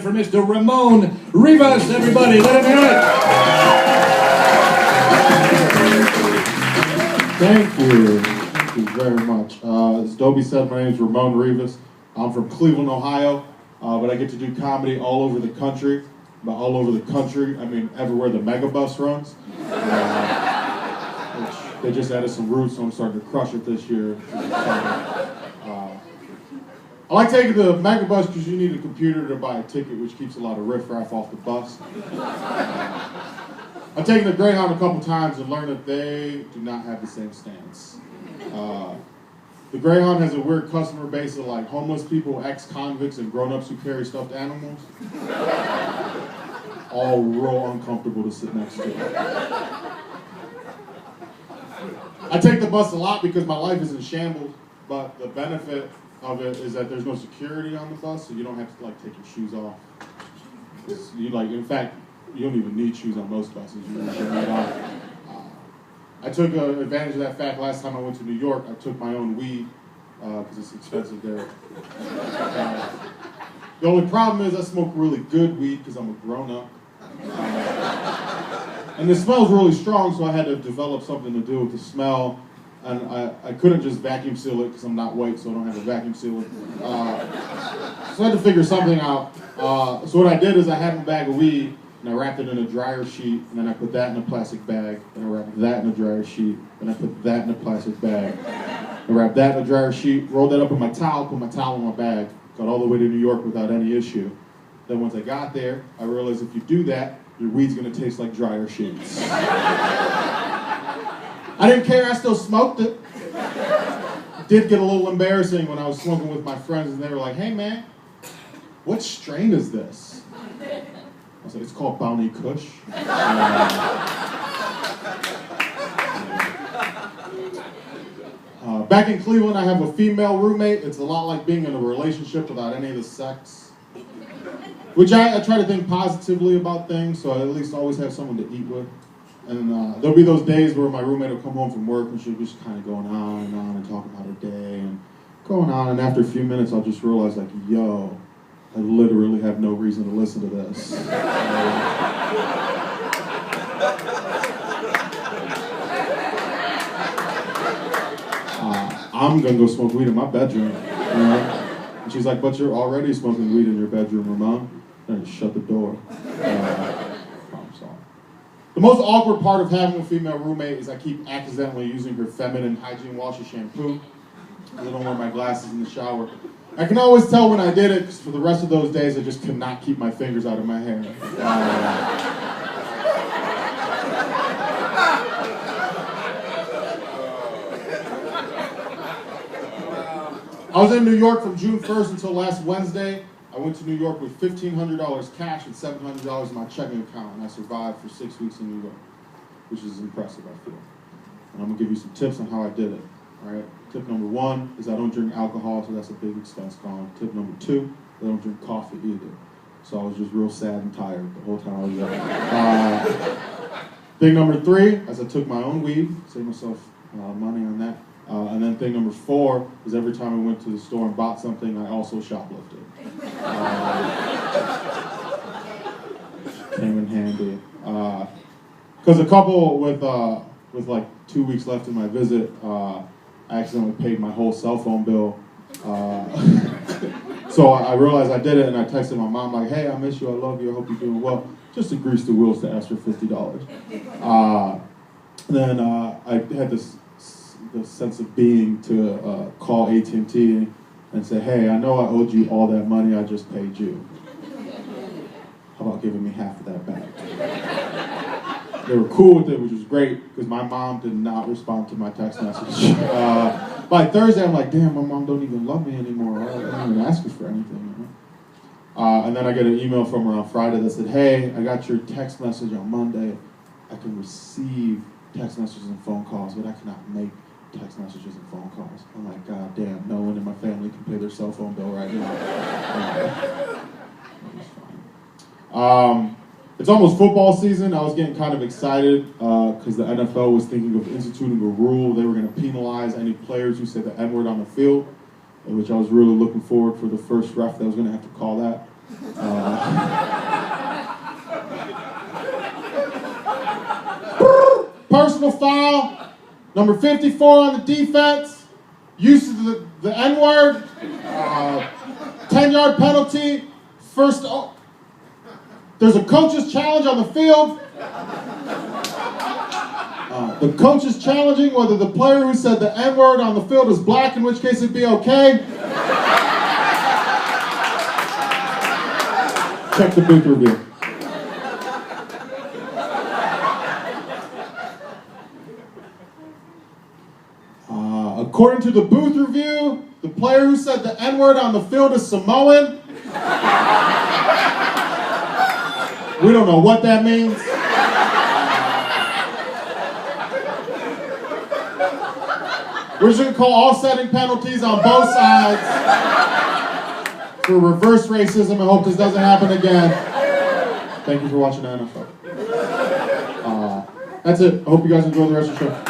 For Mr. Ramon Rivas, everybody, let him hear it. Thank you. Thank you very much. As Dobie said, my name is Ramon Rivas. I'm from Cleveland, Ohio, but I get to do comedy all over the country. By all over the country, I mean everywhere the megabus runs. Which they just added some routes, so I'm starting to crush it this year. I like taking the megabus because you need a computer to buy a ticket, which keeps a lot of riffraff off the bus. I've taken the Greyhound a couple times and learned that they do not have the same stance. The Greyhound has a weird customer base of like homeless people, ex-convicts, and grown-ups who carry stuffed animals. All real uncomfortable to sit next to. I take the bus a lot because my life is in shambles, but the benefit of it is that there's no security on the bus, so you don't have to like take your shoes off. In fact, you don't even need shoes on most buses. You can right off. I took advantage of that fact last time I went to New York. I took my own weed because it's expensive there. The only problem is I smoke really good weed because I'm a grown-up. And the smell's really strong, so I had to develop something to do with the smell. And I couldn't just vacuum seal it because I'm not white, so I don't have a vacuum sealer. So I had to figure something out. So what I did is I had a bag of weed, and I wrapped it in a dryer sheet, and then I put that in a plastic bag, and I wrapped that in a dryer sheet, and I put that in a plastic bag. I wrapped that in a dryer sheet, rolled that up in my towel, put my towel in my bag, got all the way to New York without any issue. Then once I got there, I realized if you do that, your weed's gonna taste like dryer sheets. I didn't care, I still smoked it. It did get a little embarrassing when I was smoking with my friends and they were like, hey man, what strain is this? I was like, it's called Bounty Kush. Back in Cleveland, I have a female roommate. It's a lot like being in a relationship without any of the sex. Which I try to think positively about things, so I at least always have someone to eat with. And there'll be those days where my roommate will come home from work and she'll just kind of going on and talk about her day and going on. And after a few minutes, I'll just realize like, yo, I literally have no reason to listen to this. I'm gonna go smoke weed in my bedroom. You know? And she's like, but you're already smoking weed in your bedroom, Ramon. And I just shut the door. The most awkward part of having a female roommate is I keep accidentally using her feminine hygiene wash of shampoo because I don't wear my glasses in the shower. I can always tell when I did it because for the rest of those days I just could not keep my fingers out of my hair. I was in New York from June 1st until last Wednesday. I went to New York with $1,500 cash and $700 in my checking account, and I survived for 6 weeks in New York, which is impressive, I feel. And I'm gonna give you some tips on how I did it, all right? Tip number 1 is I don't drink alcohol, so that's a big expense gone. Tip number 2, I don't drink coffee either. So I was just real sad and tired the whole time I was there. Thing number 3 is I took my own weed, saved myself money on that. And then thing number 4 is every time I went to the store and bought something, I also shoplifted. Came in handy. Because a couple with like 2 weeks left in my visit, I accidentally paid my whole cell phone bill. So I realized I did it, and I texted my mom like, hey, I miss you, I love you, I hope you're doing well. Just to grease the wheels to ask for $50. Then I had the sense of being to call AT&T and say, hey, I know I owed you all that money, I just paid you. How about giving me half of that back? They were cool with it, which was great, because my mom did not respond to my text message. By Thursday, I'm like, damn, my mom don't even love me anymore. I don't even ask her for anything. You know? And then I get an email from her on Friday that said, hey, I got your text message on Monday. I can receive text messages and phone calls, but I cannot make text messages and phone calls. I'm like, God damn, no one in my family can pay their cell phone bill right now. It's almost football season. I was getting kind of excited because the NFL was thinking of instituting a rule. They were going to penalize any players who said the N-word on the field, which I was really looking forward for the first ref that was going to have to call that. Personal foul, number 54 on the defense, use of the N-word, 10-yard penalty, there's a coach's challenge on the field. The coach is challenging whether the player who said the N-word on the field is black, in which case it'd be okay. Check the booth review. According to the booth review, the player who said the N-word on the field is Samoan. We don't know what that means. We're just going to call all setting penalties on both sides for reverse racism. I hope this doesn't happen again. Thank you for watching the NFL. That's it. I hope you guys enjoy the rest of the show.